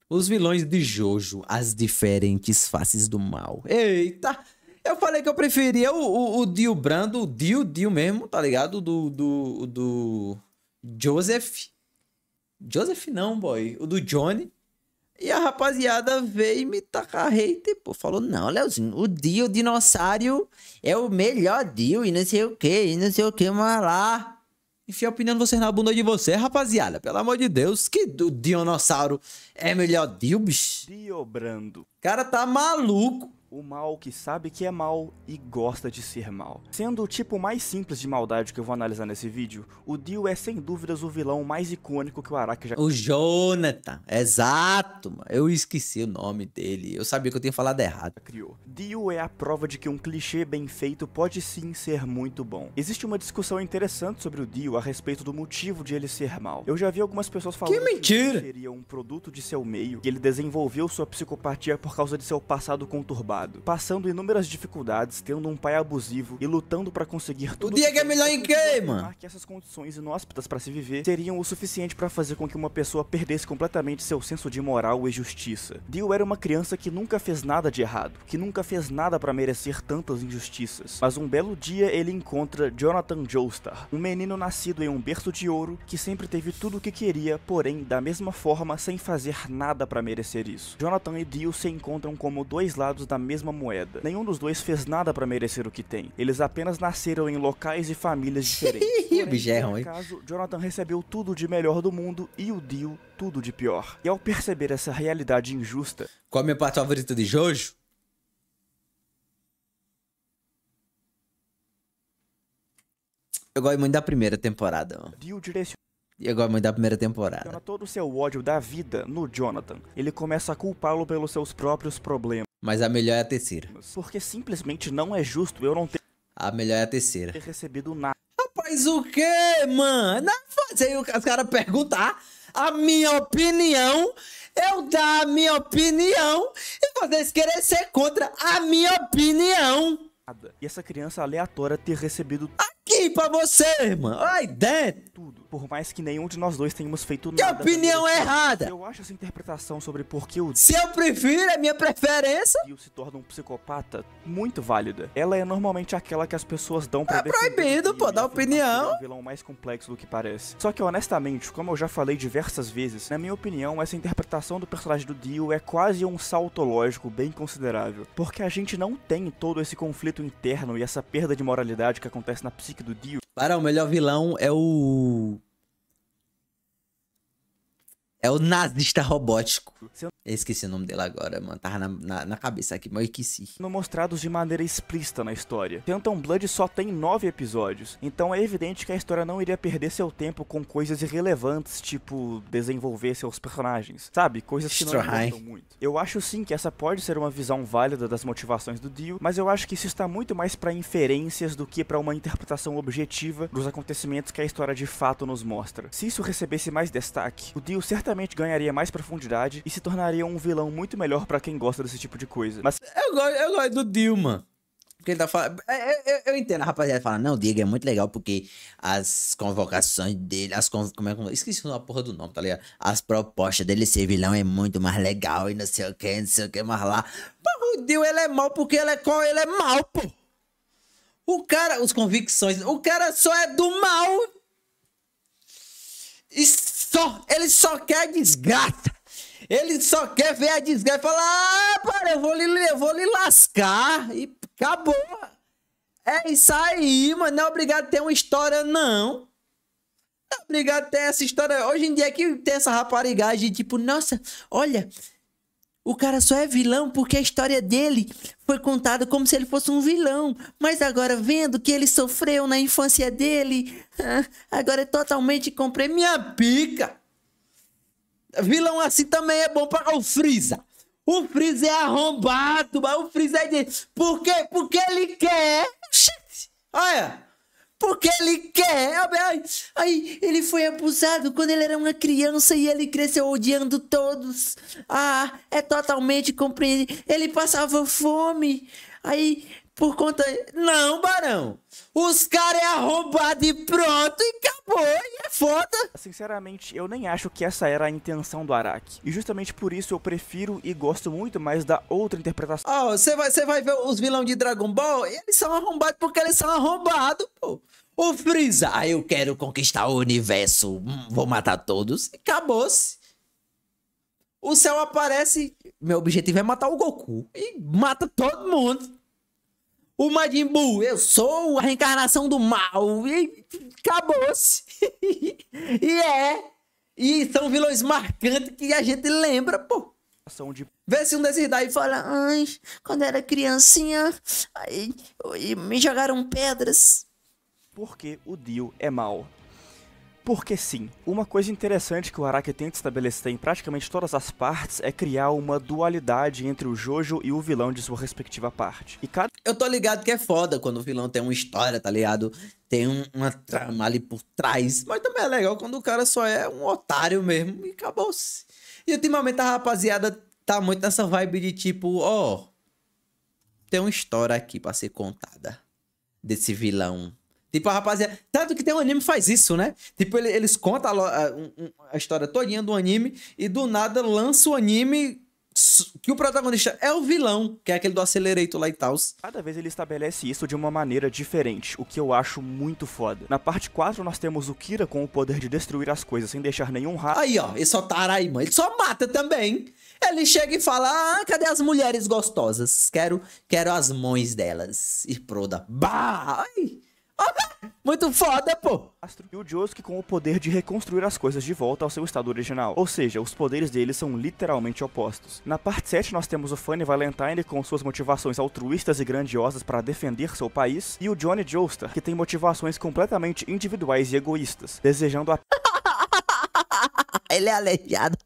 Os vilões de Jojo, as diferentes faces do mal. Eita! Eu falei que eu preferia o Dio Brando, o Dio mesmo, tá ligado? Do Joseph. Joseph não, boy. O do Johnny. E a rapaziada veio me tacar hater, pô. Falou, não, Leozinho, o Dio, o dinossauro, é o melhor Dio e não sei o que, mas lá. Enfia a opinião de vocês na bunda de você, rapaziada. Pelo amor de Deus, que o dinossauro é melhor Dio, bicho. Dio Brando. Cara tá maluco. O mal que sabe que é mal e gosta de ser mal. Sendo o tipo mais simples de maldade que eu vou analisar nesse vídeo, o Dio é sem dúvidas o vilão mais icônico que o Araki já... O Jonathan, exato, mano. Eu esqueci o nome dele. Eu sabia que eu tinha falado errado. criou. Dio é a prova de que um clichê bem feito pode sim ser muito bom. Existe uma discussão interessante sobre o Dio a respeito do motivo de ele ser mal. Eu já vi algumas pessoas falando que mentira! ele seria um produto de seu meio, que ele desenvolveu sua psicopatia por causa de seu passado conturbado, passando inúmeras dificuldades, tendo um pai abusivo e lutando pra conseguir tudo. O Diego é melhor em quê, mano? Que essas condições inóspitas pra se viver seriam o suficiente pra fazer com que uma pessoa perdesse completamente seu senso de moral e justiça. Dio era uma criança que nunca fez nada de errado, que nunca fez nada pra merecer tantas injustiças. Mas um belo dia ele encontra Jonathan Joestar, um menino nascido em um berço de ouro que sempre teve tudo o que queria, porém da mesma forma sem fazer nada pra merecer isso. Jonathan e Dio se encontram como dois lados da mesma moeda. Nenhum dos dois fez nada pra merecer o que tem. Eles apenas nasceram em locais e famílias diferentes. O bicho é ruim. No caso, Jonathan recebeu tudo de melhor do mundo e o Dio tudo de pior. E ao perceber essa realidade injusta... Qual a minha parte favorita de Jojo? Eu gosto muito da primeira temporada, mano. Dio direciona Eu gosto muito da primeira temporada. todo o seu ódio da vida no Jonathan. Ele começa a culpá-lo pelos seus próprios problemas. Mas a melhor é a terceira. Porque simplesmente não é justo eu não ter A melhor é a terceira. recebido nada. Rapaz, o quê, mano? Aí os caras perguntam a minha opinião, eu dar a minha opinião e vocês querem ser contra a minha opinião. E essa criança aleatória ter recebido Aqui pra você, mano. Ai, dentro. tudo. Por mais que nenhum de nós dois tenhamos feito Que nada. opinião errada. Eu acho essa interpretação sobre por que o Se eu prefiro, é minha preferência. Dio se torna um psicopata muito válida. Ela é normalmente aquela que as pessoas dão pra É defender proibido, o Dio pô, e dar afirmar que opinião. ele é um vilão mais complexo do que parece. Só que honestamente, como eu já falei diversas vezes, na minha opinião, essa interpretação do personagem do Dio é quase um salto lógico bem considerável. Porque a gente não tem todo esse conflito interno e essa perda de moralidade que acontece na psique do Dio. Para, o melhor vilão é o... É o nazista robótico. Eu esqueci o nome dele agora, mano. Tava na cabeça aqui, mas eu esqueci. Não mostrados de maneira explícita na história. Phantom Blood só tem 9 episódios, então é evidente que a história não iria perder seu tempo com coisas irrelevantes, tipo desenvolver seus personagens, sabe? Coisas que não importam muito. Eu acho sim que essa pode ser uma visão válida das motivações do Dio, mas eu acho que isso está muito mais pra inferências do que pra uma interpretação objetiva dos acontecimentos que a história de fato nos mostra. Se isso recebesse mais destaque, o Dio certamente ganharia mais profundidade e se tornaria um vilão muito melhor pra quem gosta desse tipo de coisa. Mas Eu gosto do Dio, mano. Porque ele tá falando... Eu entendo, a rapaziada fala, não, o Diego é muito legal porque as convocações dele, como é que... Esqueci a porra do nome, tá ligado? As propostas dele ser vilão é muito mais legal e não sei o que, mas lá. Pô, o Dio, ele é mal porque ele é mal, pô. O cara, os convicções, o cara só é do mal. Ele só quer desgraça. Ele só quer ver a desgraça e falar, para, eu vou lhe lascar. E acabou. É isso aí, mano. Não é obrigado a ter uma história, não. Não é obrigado a ter essa história. Hoje em dia que tem essa raparigagem, tipo, nossa, olha, o cara só é vilão porque a história dele foi contada como se ele fosse um vilão. Mas agora, vendo que ele sofreu na infância dele, agora é totalmente comprei minha pica. Vilão assim também é bom para o Freeza. O Freeza é arrombado, mas o Freeza é de... Por quê? Porque ele quer. Olha. Porque ele quer. Aí ele foi abusado quando ele era uma criança e ele cresceu odiando todos. É totalmente compreensível. Ele passava fome. Aí Por conta... Não, Barão. Os caras é arrombado e pronto e acabou. E é foda. Sinceramente, eu nem acho que essa era a intenção do Araki. E justamente por isso eu prefiro e gosto muito mais da outra interpretação. Ó, você vai ver os vilões de Dragon Ball, eles são arrombados porque eles são arrombados, pô. O Freeza, eu quero conquistar o universo, vou matar todos e acabou-se. O Cell aparece, meu objetivo é matar o Goku e mata todo mundo. O Majin Buu, eu sou a reencarnação do mal e acabou-se. E são vilões marcantes que a gente lembra, pô. Vê se um desses daí fala, ai, quando era criancinha, ai, me jogaram pedras. Porque o Dio é mau. Porque sim, uma coisa interessante que o Araki tenta estabelecer em praticamente todas as partes é criar uma dualidade entre o Jojo e o vilão de sua respectiva parte. E cada... Eu tô ligado que é foda quando o vilão tem uma história, tá ligado? Tem uma trama ali por trás. Mas também é legal quando o cara só é um otário mesmo e acabou-se. E ultimamente a rapaziada tá muito nessa vibe de tipo, ó, tem uma história aqui pra ser contada desse vilão. Tipo, a rapaziada... Tanto que tem um anime que faz isso, né? Tipo, eles contam a história todinha do anime e do nada lança o anime que o protagonista é o vilão, que é aquele do Accelerator lá e tal. Cada vez ele estabelece isso de uma maneira diferente, o que eu acho muito foda. Na parte 4 nós temos o Kira com o poder de destruir as coisas sem deixar nenhum rastro. Aí, ó, esse otário aí, mano, ele só mata também. Ele chega e fala, ah, cadê as mulheres gostosas? Quero as mãos delas. E proda. Bah! Ai! Muito foda, pô! E o Josuke com o poder de reconstruir as coisas de volta ao seu estado original. Ou seja, os poderes dele são literalmente opostos. Na parte 7 nós temos o Funny Valentine com suas motivações altruístas e grandiosas para defender seu país. E o Johnny Joestar, que tem motivações completamente individuais e egoístas, desejando Ele é aleijado.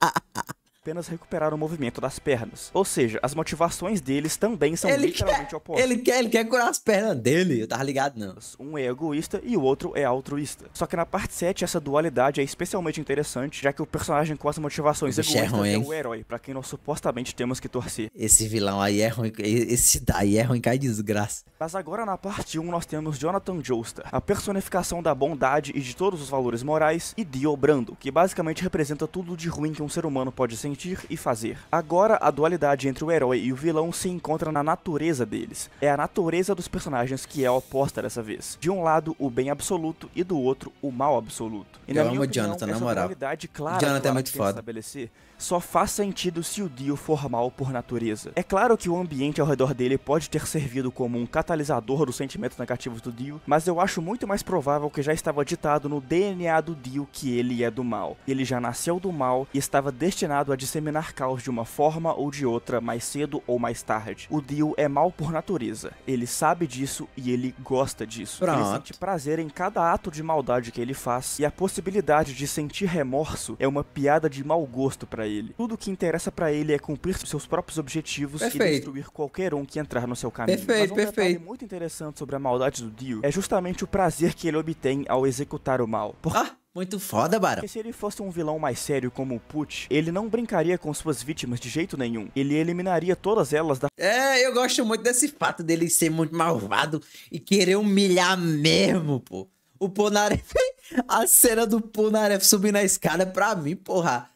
apenas recuperar o movimento das pernas. Ou seja, as motivações deles também são literalmente opostas. Ele quer curar as pernas dele, eu tava ligado não. Um é egoísta e o outro é altruísta. Só que na parte 7 essa dualidade é especialmente interessante, já que o personagem com as motivações egoístas é o herói, pra quem nós supostamente temos que torcer. Esse vilão aí é ruim, esse daí é ruim, cai desgraça. Mas agora na parte 1 nós temos Jonathan Joestar, a personificação da bondade e de todos os valores morais, e Dio Brando, que basicamente representa tudo de ruim que um ser humano pode sentir e fazer. Agora a dualidade entre o herói e o vilão se encontra na natureza deles. É a natureza dos personagens que é oposta dessa vez. De um lado o bem absoluto e do outro o mal absoluto. E eu amo o Jonathan, na moral. Dualidade clara Jonathan é muito foda. Estabelecer só faz sentido se o Dio for mal por natureza. É claro que o ambiente ao redor dele pode ter servido como um catalisador dos sentimentos negativos do Dio, mas eu acho muito mais provável que já estava ditado no DNA do Dio que ele é do mal. Ele já nasceu do mal e estava destinado a disseminar caos de uma forma ou de outra, mais cedo ou mais tarde. O Dio é mal por natureza. Ele sabe disso e ele gosta disso. Pronto. Ele sente prazer em cada ato de maldade que ele faz, e a possibilidade de sentir remorso é uma piada de mau gosto pra ele. Tudo que interessa pra ele é cumprir seus próprios objetivos e destruir qualquer um que entrar no seu caminho. Perfeito, Mas um detalhe muito interessante sobre a maldade do Dio é justamente o prazer que ele obtém ao executar o mal. Muito foda, Barão. Porque se ele fosse um vilão mais sério como o Pucci, ele não brincaria com suas vítimas de jeito nenhum. Ele eliminaria todas elas da... Eu gosto muito desse fato dele ser muito malvado e querer humilhar mesmo, pô. O Polnareff, a cena do Polnareff subindo a escada pra mim, porra,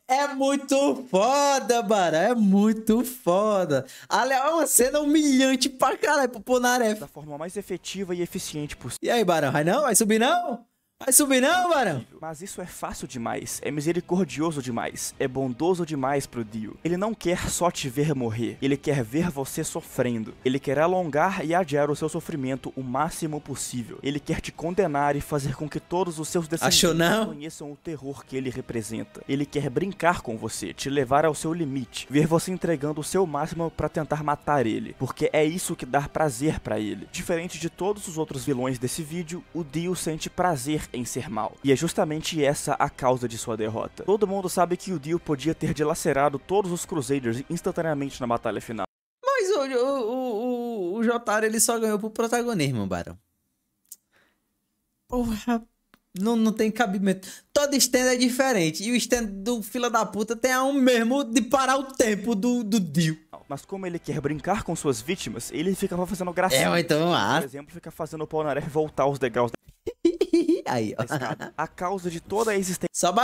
é muito foda, Barão. É muito foda. É uma cena humilhante pra caralho pro Polnareff. Da forma mais efetiva e eficiente possível. E aí, Barão, vai não? Vai subir não? Vai subir não, Barão? Mas isso é fácil demais, é misericordioso demais, é bondoso demais pro Dio. Ele não quer só te ver morrer, ele quer ver você sofrendo. Ele quer alongar e adiar o seu sofrimento o máximo possível. Ele quer te condenar e fazer com que todos os seus descendentes conheçam o terror que ele representa. Ele quer brincar com você, te levar ao seu limite, ver você entregando o seu máximo pra tentar matar ele, porque é isso que dá prazer pra ele. Diferente de todos os outros vilões desse vídeo, o Dio sente prazer em ser mal. E é justamente essa a causa de sua derrota. Todo mundo sabe que o Dio podia ter dilacerado todos os Crusaders instantaneamente na batalha final. Mas o Jotaro, ele só ganhou pro protagonismo, Barão. Porra, não tem cabimento. Todo stand é diferente. E o stand do fila da puta tem um mesmo de parar o tempo do Dio. Mas como ele quer brincar com suas vítimas, ele ficava fazendo gracinha. Então, Por exemplo, fica fazendo o Polnareff voltar os degraus aí, ó. da escada. A causa de toda a existência Sobe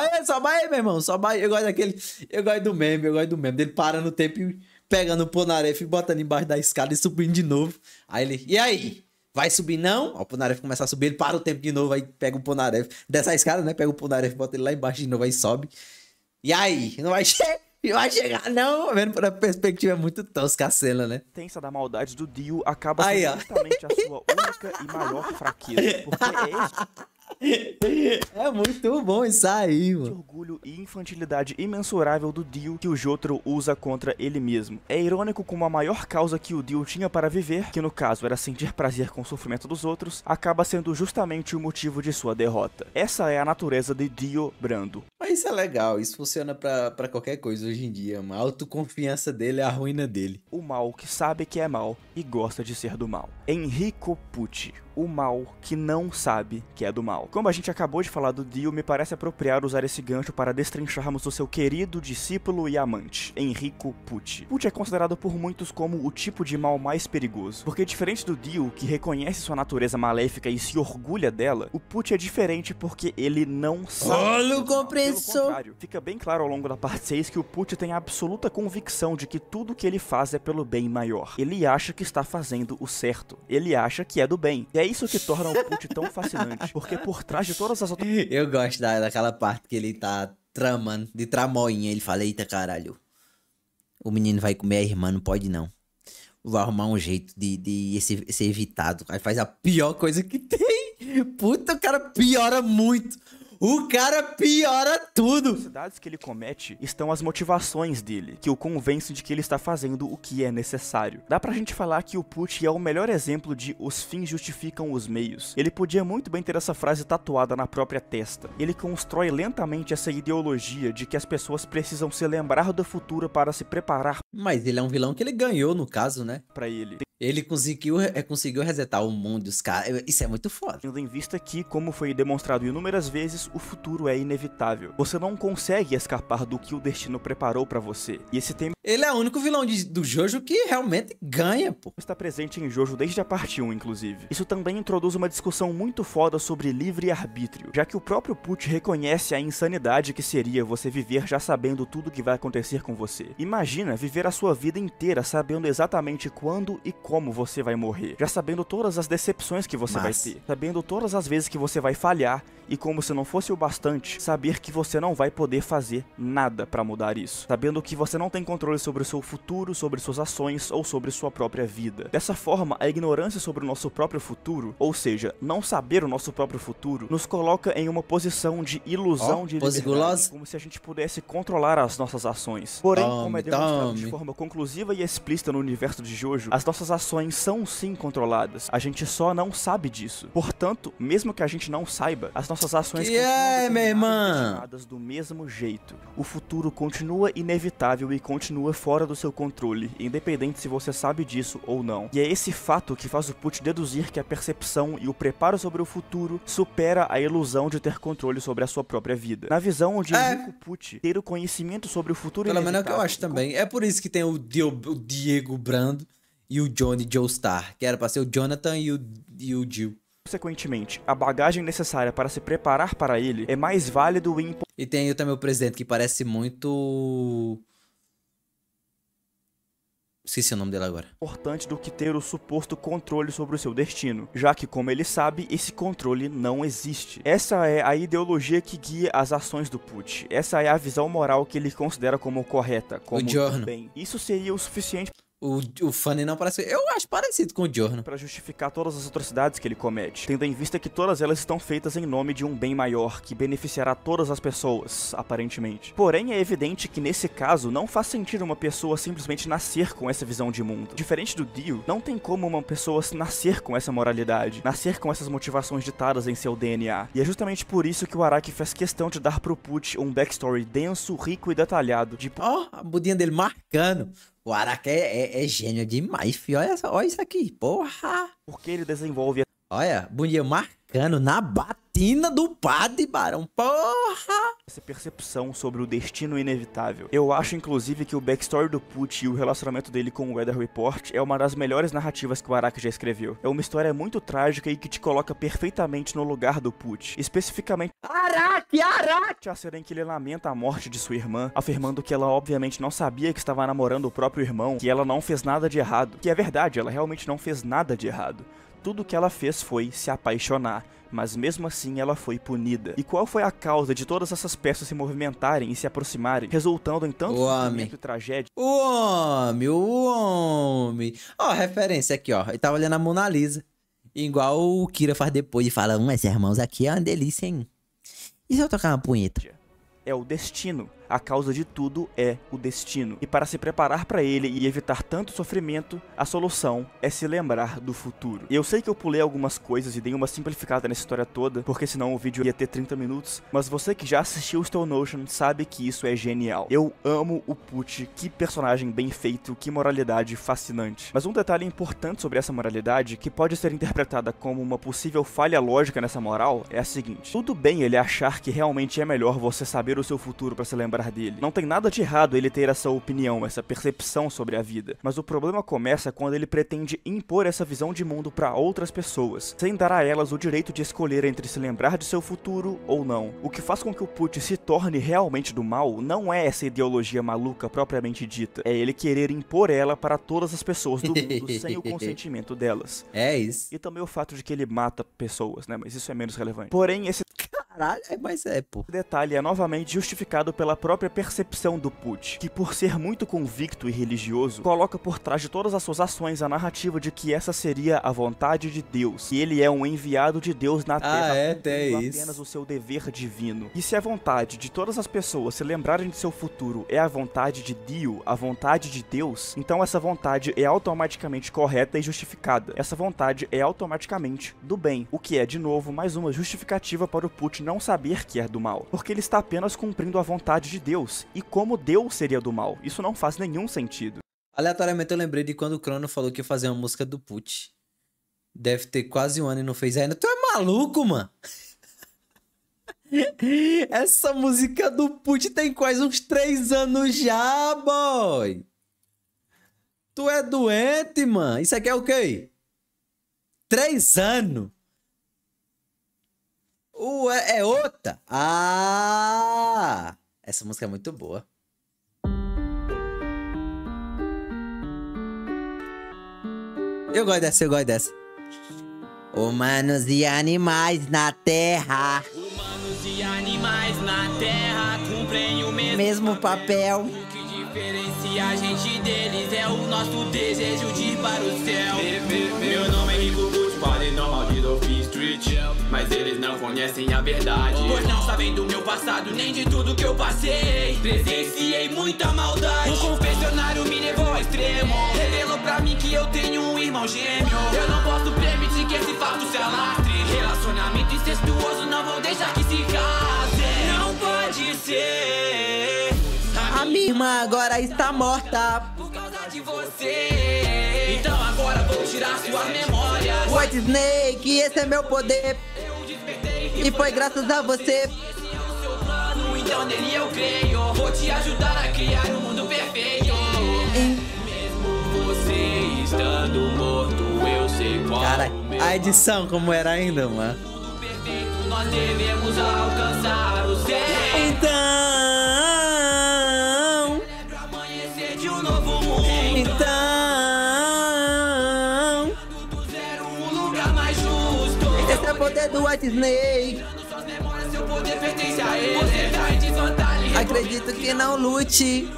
aí, meu irmão. Sobe aí. Eu gosto do meme dele parando o tempo e pegando o Polnareff e botando embaixo da escada e subindo de novo. Aí ele, e aí? Vai subir não? Ó, o Polnareff começa a subir, ele para o tempo de novo, aí pega o Polnareff, desce a escada, né? Pega o Polnareff, bota ele lá embaixo de novo, aí sobe. E aí? Não vai chegar não? Vendo por a perspectiva é muito tosca a cena, né? da maldade do Dio acaba Aí, sendo ó. justamente a sua única e maior fraqueza. Porque é esse É muito bom isso aí, de mano. orgulho e infantilidade imensurável do Dio que o Jotaro usa contra ele mesmo. É irônico como a maior causa que o Dio tinha para viver, que no caso era sentir prazer com o sofrimento dos outros, acaba sendo justamente o motivo de sua derrota. Essa é a natureza de Dio brando. Mas isso é legal, isso funciona pra qualquer coisa hoje em dia, mano. A autoconfiança dele é a ruína dele. O mal que sabe que é mal e gosta de ser do mal. Enrico Pucci. O mal que não sabe que é do mal. Como a gente acabou de falar do Dio, me parece apropriado usar esse gancho para destrincharmos o seu querido discípulo e amante, Enrico Pucci. Pucci é considerado por muitos como o tipo de mal mais perigoso, porque diferente do Dio, que reconhece sua natureza maléfica e se orgulha dela, o Pucci é diferente porque ele não sabe. Olha o Pelo compressor! contrário, fica bem claro ao longo da parte 6 que o Pucci tem a absoluta convicção de que tudo que ele faz é pelo bem maior. Ele acha que está fazendo o certo. Ele acha que é do bem. E é isso que torna o Pucci tão fascinante, porque por trás de todas as outras... Eu gosto daquela parte que ele tá tramando, de tramoinha. Ele fala, eita caralho, o menino vai comer a irmã, não pode não. Vou arrumar um jeito de ser evitado. Aí faz a pior coisa que tem. Puta, o cara piora muito. O cara piora tudo. Nas atrocidades que ele comete estão as motivações dele, que o convencem de que ele está fazendo o que é necessário. Dá pra gente falar que o Pucci é o melhor exemplo de os fins justificam os meios. Ele podia muito bem ter essa frase tatuada na própria testa. Ele constrói lentamente essa ideologia de que as pessoas precisam se lembrar do futuro para se preparar Mas ele é um vilão que ele ganhou, no caso, né? para ele. Ele conseguiu resetar o mundo, os caras. Isso é muito foda. Tendo em vista que, como foi demonstrado inúmeras vezes, o futuro é inevitável. Você não consegue escapar do que o destino preparou pra você. E esse tema Ele é o único vilão do Jojo que realmente ganha, pô. está presente em Jojo desde a parte 1, inclusive. Isso também introduz uma discussão muito foda sobre livre-arbítrio, já que o próprio Pucci reconhece a insanidade que seria você viver já sabendo tudo que vai acontecer com você. Imagina viver a sua vida inteira sabendo exatamente quando e como você vai morrer, já sabendo todas as decepções que você vai ter, sabendo todas as vezes que você vai falhar e, como se não fosse o bastante, saber que você não vai poder fazer nada pra mudar isso, sabendo que você não tem controle sobre o seu futuro, sobre suas ações ou sobre sua própria vida. Dessa forma, a ignorância sobre o nosso próprio futuro, ou seja, não saber o nosso próprio futuro, nos coloca em uma posição de ilusão de liberdade, como se a gente pudesse controlar as nossas ações. Porém, como é demonstrado de forma conclusiva e explícita no universo de Jojo, as nossas ações são sim controladas, a gente só não sabe disso. Portanto, mesmo que a gente não saiba, as nossas ações continuam do mesmo jeito. O futuro continua inevitável e continua fora do seu controle, independente se você sabe disso ou não. E é esse fato que faz o Pucci deduzir que a percepção e o preparo sobre o futuro supera a ilusão de ter controle sobre a sua própria vida. Na visão de Enrico Pucci, ter o conhecimento sobre o futuro pelo menos é o que eu acho também. É por isso que tem o Diego Brando e o Johnny Joestar, que era pra ser o Jonathan e o Jill. Consequentemente, a bagagem necessária para se preparar para ele é mais válido e E tem também o presidente que parece muito... Esqueci o nome dele agora. Importante do que ter o suposto controle sobre o seu destino, já que, como ele sabe, esse controle não existe. Essa é a ideologia que guia as ações do Pucci. Essa é a visão moral que ele considera como correta, como bem. Isso seria o suficiente O Fanny não parece... Eu acho parecido com o Giorno. para justificar todas as atrocidades que ele comete, tendo em vista que todas elas estão feitas em nome de um bem maior, que beneficiará todas as pessoas, aparentemente. Porém, é evidente que nesse caso não faz sentido uma pessoa simplesmente nascer com essa visão de mundo. Diferente do Dio, não tem como uma pessoa nascer com essa moralidade, nascer com essas motivações ditadas em seu DNA. E é justamente por isso que o Araki fez questão de dar pro Pucci um backstory denso, rico e detalhado de... Ó, a budinha dele marcando. O Araki é gênio demais, filho. Olha isso aqui, porra. Porque ele desenvolve Olha, bundinha marcando. atacando na batina do padre, Barão. Porra! Essa percepção sobre o destino inevitável. Eu acho, inclusive, que o backstory do Pucci e o relacionamento dele com o Weather Report é uma das melhores narrativas que o Araki já escreveu. É uma história muito trágica e que te coloca perfeitamente no lugar do Pucci. Especificamente, Araki! a cena em que ele lamenta a morte de sua irmã, afirmando que ela obviamente não sabia que estava namorando o próprio irmão, que ela não fez nada de errado. Que é verdade, ela realmente não fez nada de errado. Tudo que ela fez foi se apaixonar, mas mesmo assim ela foi punida. E qual foi a causa de todas essas peças se movimentarem e se aproximarem, resultando em tanto sofrimento e tragédia? O homem. Ó, referência aqui, ó. Ele tava olhando a Mona Lisa. Igual o Kira faz depois e fala, esses irmãos aqui é uma delícia, hein? E se eu tocar uma punheta? É o destino. A causa de tudo é o destino. E para se preparar para ele e evitar tanto sofrimento, a solução é se lembrar do futuro. E eu sei que eu pulei algumas coisas e dei uma simplificada nessa história toda, porque senão o vídeo ia ter 30 minutos, mas você que já assistiu Stone Ocean sabe que isso é genial. Eu amo o Pucci, que personagem bem feito, que moralidade fascinante. Mas um detalhe importante sobre essa moralidade, que pode ser interpretada como uma possível falha lógica nessa moral, é a seguinte. Tudo bem ele achar que realmente é melhor você saber o seu futuro para se lembrar dele. Não tem nada de errado ele ter essa opinião, essa percepção sobre a vida. Mas o problema começa quando ele pretende impor essa visão de mundo para outras pessoas, sem dar a elas o direito de escolher entre se lembrar de seu futuro ou não. O que faz com que o Pucci se torne realmente do mal não é essa ideologia maluca propriamente dita, é ele querer impor ela para todas as pessoas do mundo sem o consentimento delas. É isso. E também o fato de que ele mata pessoas, né? Mas isso é menos relevante. Porém, esse Caralho, mas pô. detalhe é novamente justificado pela própria percepção do Pucci, que por ser muito convicto e religioso, coloca por trás de todas as suas ações a narrativa de que essa seria a vontade de Deus, que ele é um enviado de Deus na Terra, cumprindo apenas o seu dever divino. E se a vontade de todas as pessoas se lembrarem de seu futuro é a vontade de Dio, a vontade de Deus, então essa vontade é automaticamente correta e justificada. Essa vontade é automaticamente do bem, o que é, de novo, mais uma justificativa para o Pucci não saber que é do mal, porque ele está apenas cumprindo a vontade de Deus, e como Deus seria do mal? Isso não faz nenhum sentido. Aleatoriamente eu lembrei de quando o Crono falou que ia fazer uma música do Pucci. Deve ter quase um ano e não fez ainda. Tu é maluco, mano? Essa música do Pucci tem quase uns 3 anos já, boy. Tu é doente, mano. Isso aqui é o quê? 3 anos? É outra? Ah! Essa música é muito boa. Eu gosto dessa. Humanos e animais na Terra. Humanos e animais na Terra cumprem o mesmo papel. O que diferencia a gente deles é o nosso desejo de ir para o céu. Meu nome é Rico Pucci, padre normal de Dolphin Street, mas eles não conhecem a verdade, pois não sabem do meu passado, nem de tudo que eu passei. Presenciei muita maldade. Um confessionário me levou ao extremo, revelou pra mim que eu tenho um irmão gêmeo. Eu não posso permitir que esse fato se alastre. Relacionamento incestuoso, não vou deixar que se case. Não pode ser. A minha irmã agora está morta por causa de você. Então agora vou tirar suas memórias. White Snake, esse é meu poder. Eu despertei e foi graças a você. Esse é o seu plano, então nele eu creio. Vou te ajudar a criar um mundo perfeito. Mesmo você estando morto, eu sei qual. Cara, a edição como era ainda, mano. Mundo perfeito, nós devemos alcançar o céu. Então esse é o poder do White Snake. Acredito que não lute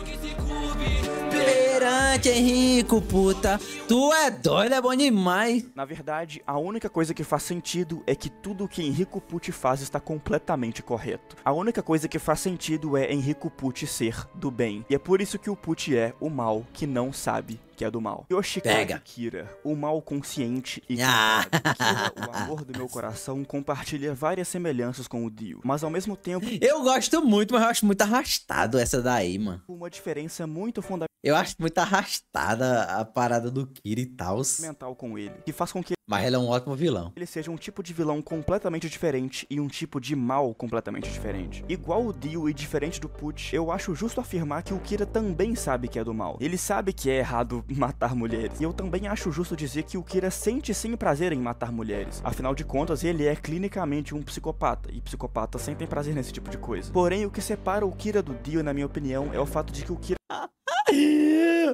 perante Henrico, puta. Tu é doido, é bom demais. Na verdade, a única coisa que faz sentido é que tudo o que Enrico Pucci faz está completamente correto. A única coisa que faz sentido é Enrico Pucci ser do bem. E é por isso que o Pucci é o mal que não sabe que é do mal. Yoshikage Kira, o mal consciente e culpado. Kira, o amor do meu coração, compartilha várias semelhanças com o Dio, mas ao mesmo tempo... Eu gosto muito, mas eu acho muito arrastado essa daí, mano. Uma diferença muito fundamental. Eu acho muito arrastada a parada do Kira e tal. Mental com ele, que faz com que Mas ele é um ótimo vilão. Ele seja um tipo de vilão completamente diferente e um tipo de mal completamente diferente. Igual o Dio e diferente do Pucci, eu acho justo afirmar que o Kira também sabe que é do mal. Ele sabe que é errado matar mulheres. E eu também acho justo dizer que o Kira sente sim prazer em matar mulheres. Afinal de contas, ele é clinicamente um psicopata. E psicopatas sentem prazer nesse tipo de coisa. Porém, o que separa o Kira do Dio, na minha opinião, é o fato de que o Kira...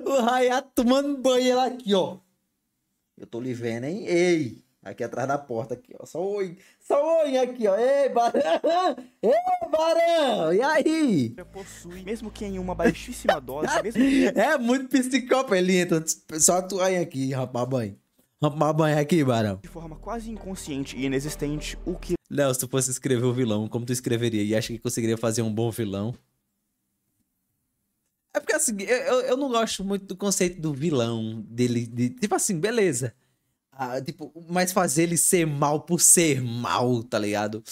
O Hayato tomando banho lá aqui, ó. Eu tô lhe vendo, hein? Ei! Aqui atrás da porta, aqui, ó. Só oi aqui, ó. Ei, Barão! Ei, Barão! E aí? possui, mesmo que em uma baixíssima dose, mesmo que... É muito psicópata. Ele entra, só tu aí aqui, rapaz, banho. Rapaz, banho aqui, Barão. De forma quase inconsciente e inexistente, o que... Léo, se tu fosse escrever o vilão, como tu escreveria? E acha que conseguiria fazer um bom vilão? É porque assim, eu não gosto muito do conceito do vilão, dele, tipo assim, beleza. Tipo, mas fazer ele ser mal por ser mal, tá ligado?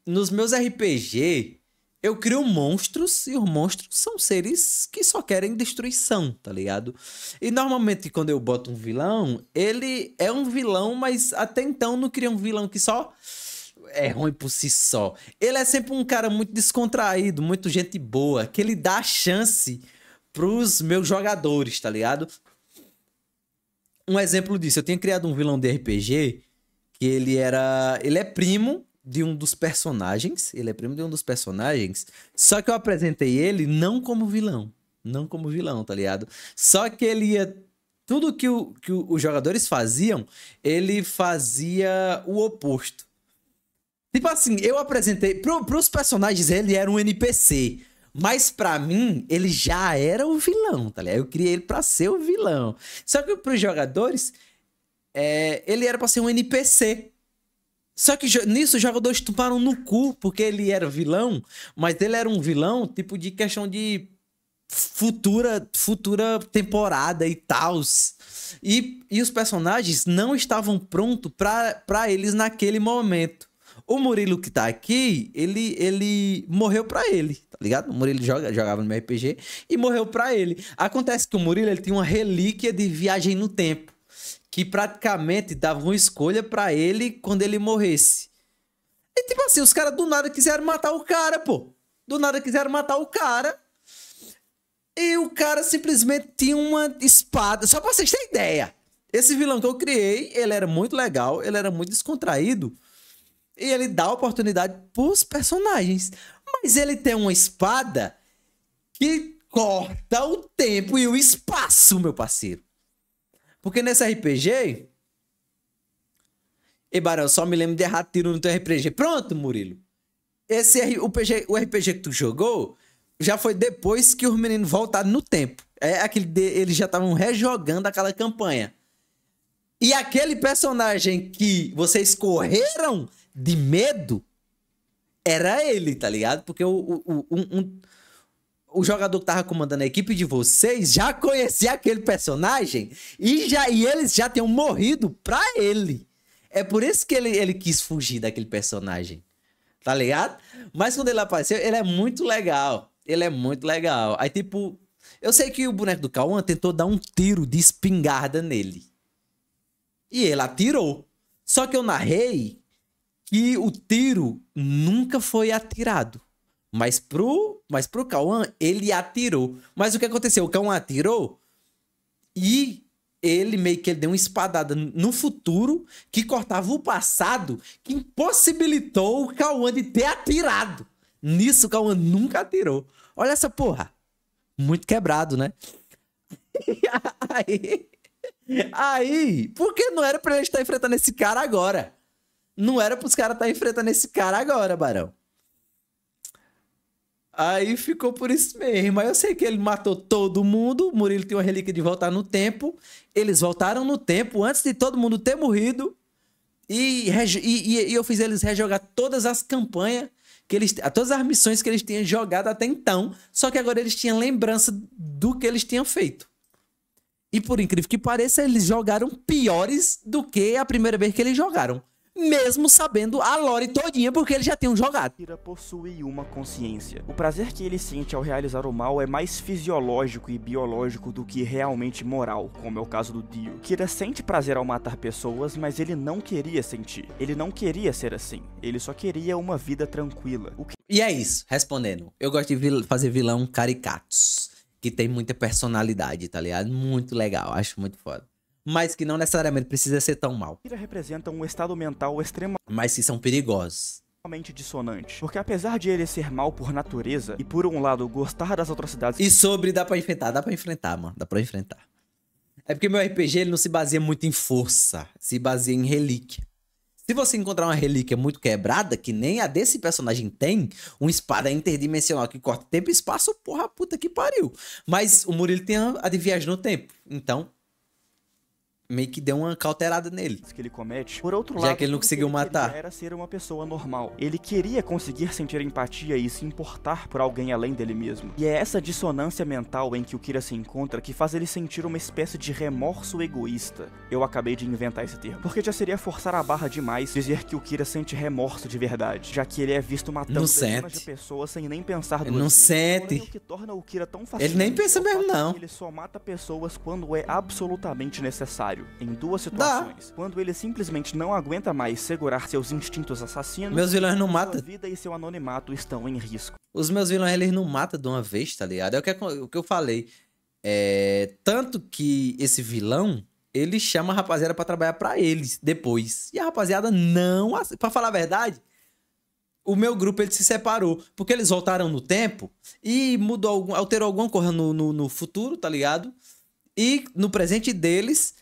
Nos meus RPG, eu crio monstros e os monstros são seres que só querem destruição, tá ligado? E normalmente quando eu boto um vilão, ele é um vilão, mas até então não cria um vilão que só é ruim por si só. Ele é sempre um cara muito descontraído, muito gente boa, que ele dá chance pros meus jogadores, tá ligado? Um exemplo disso, eu tinha criado um vilão de RPG que ele é primo de um dos personagens, só que eu apresentei ele não como vilão, tá ligado? Só que ele ia... Tudo que os jogadores faziam, ele fazia o oposto. Tipo assim, eu apresentei... Pros personagens, ele era um NPC. Mas pra mim, ele já era o vilão, tá ligado? Eu criei ele pra ser o vilão. Só que pros jogadores, ele era pra ser um NPC. Só que nisso os jogadores tomaram no cu, porque ele era vilão, mas ele era um vilão, tipo, de questão de futura temporada e tal. E os personagens não estavam prontos pra eles naquele momento. O Murilo que tá aqui, ele morreu pra ele, tá ligado? O Murilo jogava no meu RPG e morreu pra ele. Acontece que o Murilo, ele tinha uma relíquia de viagem no tempo, que praticamente dava uma escolha pra ele quando ele morresse. E tipo assim, os caras do nada quiseram matar o cara, pô. Do nada quiseram matar o cara. E o cara simplesmente tinha uma espada. Só pra vocês terem ideia. Esse vilão que eu criei, ele era muito legal, ele era muito descontraído. E ele dá oportunidade pros personagens. Mas ele tem uma espada que corta o tempo e o espaço, meu parceiro. Porque nesse RPG... E Barão, só me lembro de errar tiro no teu RPG. Pronto, Murilo. O RPG que tu jogou já foi depois que os meninos voltaram no tempo. Eles já estavam rejogando aquela campanha. E aquele personagem que vocês correram de medo era ele, tá ligado? Porque o jogador que tava comandando a equipe de vocês já conhecia aquele personagem e eles já tinham morrido pra ele. É por isso que ele quis fugir daquele personagem, tá ligado? Mas quando ele apareceu, ele é muito legal. Ele é muito legal. Aí, tipo, eu sei que o boneco do Cauã tentou dar um tiro de espingarda nele. E ele atirou. Só que eu narrei que o tiro nunca foi atirado. Mas pro Cauã, ele atirou. Mas o que aconteceu? O Cauã atirou e ele meio que deu uma espadada no futuro que cortava o passado, que impossibilitou o Cauã de ter atirado. Nisso, o Cauã nunca atirou. Olha essa porra. Muito quebrado, né? Aí, porque não era pra ele estar enfrentando esse cara agora. Não era pros caras estar enfrentando esse cara agora, Barão. Aí ficou por isso mesmo. Mas eu sei que ele matou todo mundo. O Murilo tem uma relíquia de voltar no tempo. Eles voltaram no tempo antes de todo mundo ter morrido. E eu fiz eles rejogar todas as campanhas, todas as missões que eles tinham jogado até então. Só que agora eles tinham lembrança do que eles tinham feito. E por incrível que pareça, eles jogaram piores do que a primeira vez que eles jogaram. mesmo sabendo a lore todinha, porque eles já tinham jogado. Kira possui uma consciência. O prazer que ele sente ao realizar o mal é mais fisiológico e biológico do que realmente moral, como é o caso do Dio. Kira sente prazer ao matar pessoas, mas ele não queria sentir. Ele não queria ser assim. Ele só queria uma vida tranquila. E é isso, respondendo. Eu gosto de fazer vilão caricatos, que tem muita personalidade, tá ligado? Muito legal, acho muito foda. Mas que não necessariamente precisa ser tão mal. Kira representa um estado mental extremamente Mas que são perigosos. dissonante. Porque apesar de ele ser mal por natureza, e por um lado gostar das atrocidades... E sobre dá pra enfrentar, mano. Dá pra enfrentar. É porque meu RPG ele não se baseia muito em força, se baseia em relíquia. Se você encontrar uma relíquia muito quebrada, que nem a desse personagem tem, uma espada interdimensional que corta tempo e espaço, porra, puta que pariu. Mas o Murilo tem a de viagem no tempo, então meio que deu uma cauterada nele. Que ele comete. Por outro Já lado, que ele não conseguiu matar. Era ser uma pessoa normal. Ele queria conseguir sentir empatia e se importar por alguém além dele mesmo. E é essa dissonância mental em que o Kira se encontra que faz ele sentir uma espécie de remorso egoísta. Eu acabei de inventar esse termo. Porque já seria forçar a barra demais dizer que o Kira sente remorso de verdade, já que ele é visto matando dezenas de pessoas sem nem pensar duas vezes. Não sente. Porém, o que torna o Kira tão fascinante, ele nem pensa mesmo, não. ele só mata pessoas quando é absolutamente necessário. Em duas situações. Quando ele simplesmente não aguenta mais segurar seus instintos assassinos, meus vilões não matam. Sua vida e seu anonimato estão em risco. Os meus vilões, eles não matam de uma vez, tá ligado? É o que eu falei. Tanto que esse vilão, ele chama a rapaziada pra trabalhar pra eles depois. E a rapaziada não... Pra falar a verdade, o meu grupo, ele se separou. Porque eles voltaram no tempo e alterou alguma coisa no futuro, tá ligado? E no presente deles,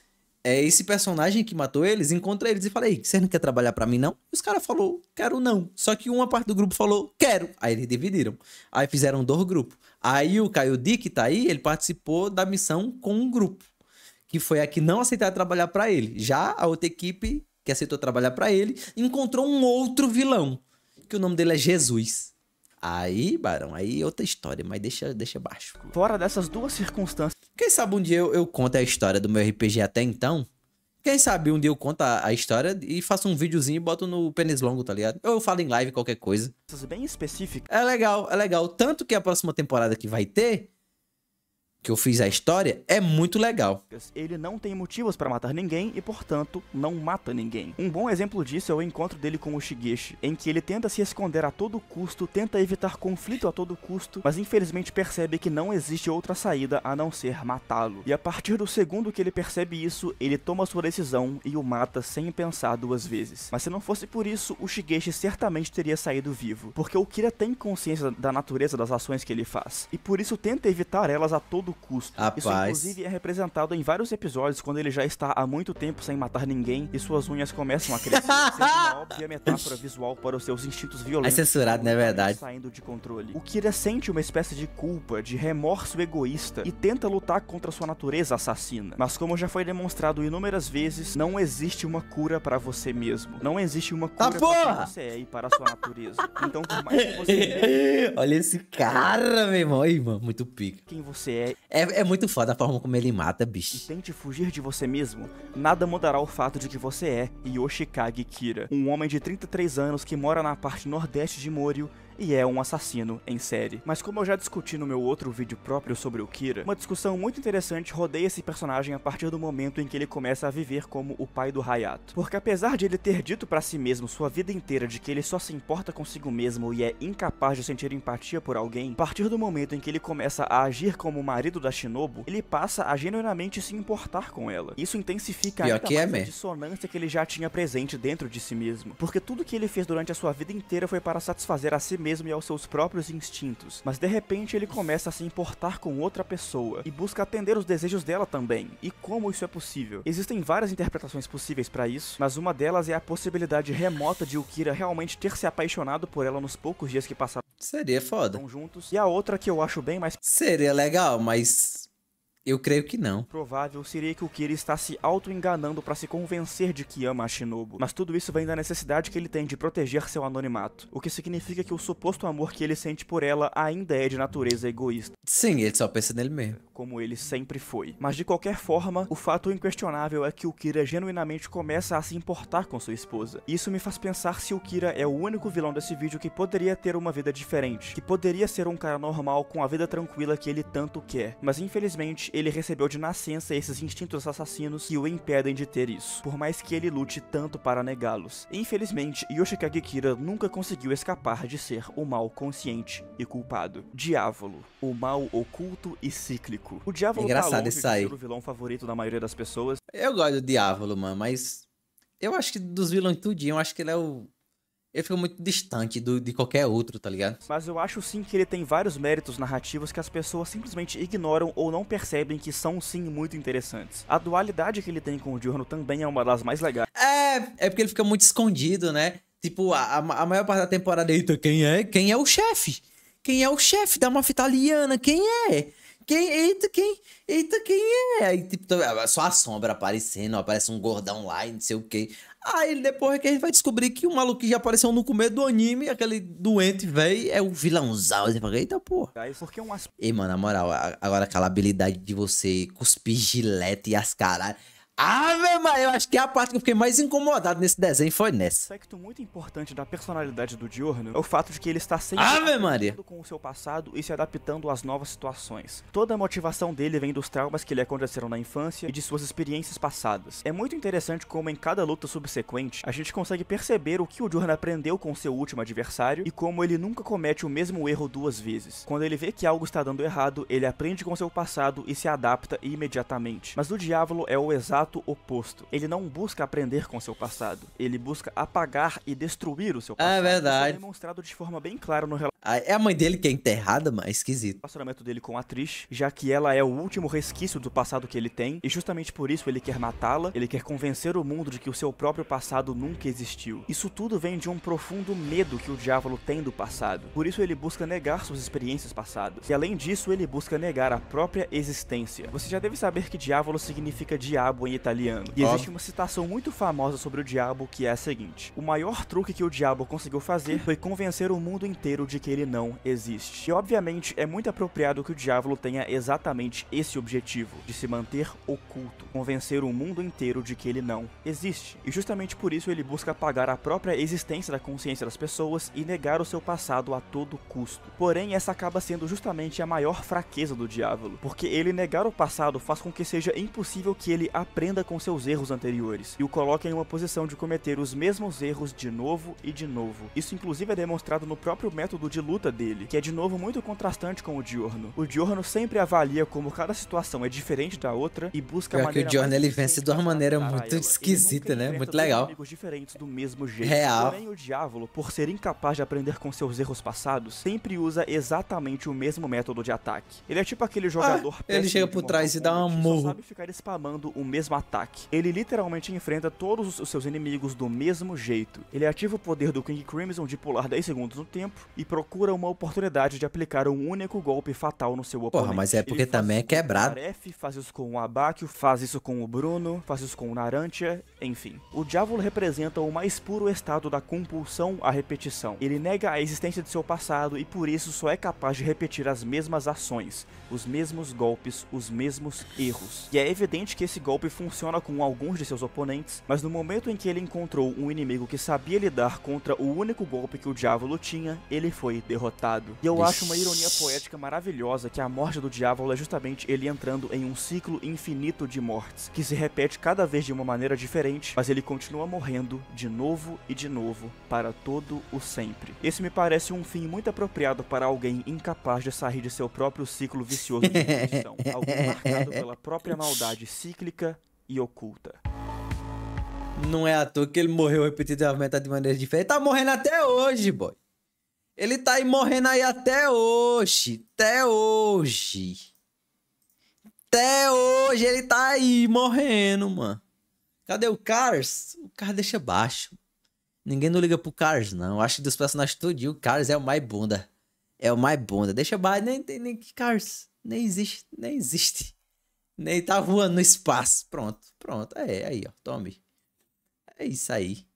esse personagem que matou eles, encontra eles e fala: ei, você não quer trabalhar pra mim, não? E os caras falaram: quero não. Só que uma parte do grupo falou: quero. Aí eles dividiram. Aí fizeram 2 grupos. Aí o Caio D, que tá aí, ele participou da missão com um grupo, que foi a que não aceitaram trabalhar pra ele. Já a outra equipe, que aceitou trabalhar pra ele, encontrou um outro vilão, que o nome dele é Jesus. Aí, Barão, aí outra história, mas deixa baixo. Fora dessas duas circunstâncias... Quem sabe um dia eu conto a história do meu RPG até então? Quem sabe um dia eu conto a história e faço um videozinho e boto no Pênis Longo, tá ligado? Ou eu falo em live, qualquer coisa. bem específicas. É legal. Tanto que a próxima temporada que vai ter, que eu fiz a história, é muito legal. Ele não tem motivos pra matar ninguém e, portanto, não mata ninguém. Um bom exemplo disso é o encontro dele com o Shigeshi, em que ele tenta se esconder a todo custo, tenta evitar conflito a todo custo, mas infelizmente percebe que não existe outra saída a não ser matá-lo. E a partir do segundo que ele percebe isso, ele toma sua decisão e o mata sem pensar 2 vezes. Mas se não fosse por isso, o Shigeshi certamente teria saído vivo, porque o Kira tem consciência da natureza das ações que ele faz, e por isso tenta evitar elas a todo custo. Rapaz. Isso inclusive é representado em vários episódios quando ele já está há muito tempo sem matar ninguém e suas unhas começam a crescer, sendo uma óbvia metáfora visual para os seus instintos violentos. É censurado, não é verdade? Saindo de controle. O Kira sente uma espécie de culpa, de remorso egoísta e tenta lutar contra sua natureza assassina. Mas como já foi demonstrado inúmeras vezes, não existe uma cura para você mesmo. Não existe uma cura para quem você é e para a sua natureza. Então, por mais que você... Olha esse cara, meu irmão. Ih, mano, muito pica. Quem você é muito foda a forma como ele mata, bicho. E tente fugir de você mesmo, nada mudará o fato de que você é Yoshikage Kira, um homem de 33 anos que mora na parte nordeste de Moryu e é um assassino em série. Mas como eu já discuti no meu outro vídeo próprio sobre o Kira, uma discussão muito interessante rodeia esse personagem a partir do momento em que ele começa a viver como o pai do Hayato. Porque apesar de ele ter dito pra si mesmo sua vida inteira de que ele só se importa consigo mesmo e é incapaz de sentir empatia por alguém, a partir do momento em que ele começa a agir como o marido da Shinobu, ele passa a genuinamente se importar com ela. Isso intensifica ainda mais a dissonância que ele já tinha presente dentro de si mesmo. Porque tudo que ele fez durante a sua vida inteira foi para satisfazer a si mesmo e aos seus próprios instintos, mas de repente ele começa a se importar com outra pessoa e busca atender os desejos dela também. E como isso é possível? Existem várias interpretações possíveis para isso, mas uma delas é a possibilidade remota de o Kira realmente ter se apaixonado por ela nos poucos dias que passaram. Seria foda. Juntos. E a outra que eu acho bem mais... Seria legal, mas Eu creio que não. Provável seria que o Kira está se auto-enganando para se convencer de que ama a Shinobu, mas tudo isso vem da necessidade que ele tem de proteger seu anonimato, o que significa que o suposto amor que ele sente por ela ainda é de natureza egoísta. Sim, ele só pensa nele mesmo. Como ele sempre foi. Mas de qualquer forma, o fato inquestionável é que o Kira genuinamente começa a se importar com sua esposa. Isso me faz pensar se o Kira é o único vilão desse vídeo que poderia ter uma vida diferente, que poderia ser um cara normal com a vida tranquila que ele tanto quer, mas infelizmente ele recebeu de nascença esses instintos assassinos que o impedem de ter isso, por mais que ele lute tanto para negá-los. Infelizmente, Yoshikage Kira nunca conseguiu escapar de ser o mal consciente e culpado. Diávolo, o mal oculto e cíclico. O Diávolo tá longe de ser o vilão favorito da maioria das pessoas. Eu gosto do Diávolo, mano, mas eu acho que dos vilões tudinho, eu acho que ele é o... Ele fica muito distante de qualquer outro, tá ligado? Mas eu acho sim que ele tem vários méritos narrativos que as pessoas simplesmente ignoram ou não percebem que são sim muito interessantes. A dualidade que ele tem com o Giorno também é uma das mais legais. É porque ele fica muito escondido, né? Tipo, a maior parte da temporada, eita, quem é? Quem é o chefe? Quem é o chefe da máfia italiana? Quem é? Eita, quem é? Aí, tipo, só a sombra aparecendo, aparece um gordão lá e não sei o quê. Aí, depois é que a gente vai descobrir que o maluco que já apareceu no começo do anime, aquele doente, velho, é o vilãozão. Você fala, eita, porra. Porque um Ei, mano, na moral, agora aquela habilidade de você cuspir gilete e as caralho. Mas eu acho que a parte que eu fiquei mais incomodado nesse desenho foi nessa. Um aspecto muito importante da personalidade do Giorno é o fato de que ele está sempre aprendendo com o seu passado e se adaptando às novas situações. Toda a motivação dele vem dos traumas que lhe aconteceram na infância e de suas experiências passadas. É muito interessante como em cada luta subsequente, a gente consegue perceber o que o Giorno aprendeu com seu último adversário e como ele nunca comete o mesmo erro duas vezes. Quando ele vê que algo está dando errado, ele aprende com seu passado e se adapta imediatamente. Mas o Diávolo é o exato oposto. Ele não busca aprender com seu passado, ele busca apagar e destruir o seu passado. É verdade. Isso é demonstrado de forma bem clara no É a mãe dele que é enterrada, mas esquisito. relacionamento dele com a Trish, já que ela é o último resquício do passado que ele tem, e justamente por isso ele quer matá-la, ele quer convencer o mundo de que o seu próprio passado nunca existiu. Isso tudo vem de um profundo medo que o Diávolo tem do passado, por isso ele busca negar suas experiências passadas, e além disso ele busca negar a própria existência. Você já deve saber que Diávolo significa diabo em italiano, e existe uma citação muito famosa sobre o diabo que é a seguinte: o maior truque que o diabo conseguiu fazer foi convencer o mundo inteiro de que ele não existe. E obviamente é muito apropriado que o Diávolo tenha exatamente esse objetivo, de se manter oculto, convencer o mundo inteiro de que ele não existe. E justamente por isso ele busca apagar a própria existência da consciência das pessoas e negar o seu passado a todo custo. Porém, essa acaba sendo justamente a maior fraqueza do Diávolo, porque ele negar o passado faz com que seja impossível que ele aprenda com seus erros anteriores, e o coloca em uma posição de cometer os mesmos erros de novo e de novo. Isso inclusive é demonstrado no próprio método de luta dele, que é de novo muito contrastante com o Giorno. O Giorno sempre avalia como cada situação é diferente da outra e busca a maneira que o Giorno ele vence de uma maneira muito esquisita, né? Muito legal. Inimigos diferentes do mesmo jeito. Real. Porém, o Diávolo, por ser incapaz de aprender com seus erros passados, sempre usa exatamente o mesmo método de ataque. Ele é tipo aquele jogador ele chega por trás e dá um morro. Só sabe ficar spamando o mesmo ataque. Ele literalmente enfrenta todos os seus inimigos do mesmo jeito. Ele ativa o poder do King Crimson de pular 10 segundos no tempo e procura uma oportunidade de aplicar um único golpe fatal no seu oponente. Porra, mas é porque também é quebrado. Faz isso com o Abakio, faz isso com o Bruno, faz isso com o Narantia, enfim. O Diávolo representa o mais puro estado da compulsão à repetição. Ele nega a existência de seu passado e por isso só é capaz de repetir as mesmas ações, os mesmos golpes, os mesmos erros. E é evidente que esse golpe funciona com alguns de seus oponentes, mas no momento em que ele encontrou um inimigo que sabia lidar contra o único golpe que o Diávolo tinha, ele foi derrotado. E eu acho uma ironia poética maravilhosa que a morte do Diávolo é justamente ele entrando em um ciclo infinito de mortes, que se repete cada vez de uma maneira diferente, mas ele continua morrendo de novo e de novo, para todo o sempre. Esse me parece um fim muito apropriado para alguém incapaz de sair de seu próprio ciclo vicioso de repetição, alguém marcado pela própria maldade cíclica e oculta. Não é à toa que ele morreu repetidamente de maneira diferente. Tá morrendo até hoje, boy. Ele tá aí morrendo aí até hoje. Até hoje. Até hoje ele tá aí morrendo, mano. Cadê o Cars? O Cars deixa baixo. Ninguém não liga pro Cars, não. Eu acho que dos personagens tudinho, o Cars é o mais bunda. É o mais bunda. Deixa baixo, nem que Cars. Nem existe. Nem existe. Nem tá voando no espaço. Pronto, pronto. É, aí, ó. Tome. É isso aí.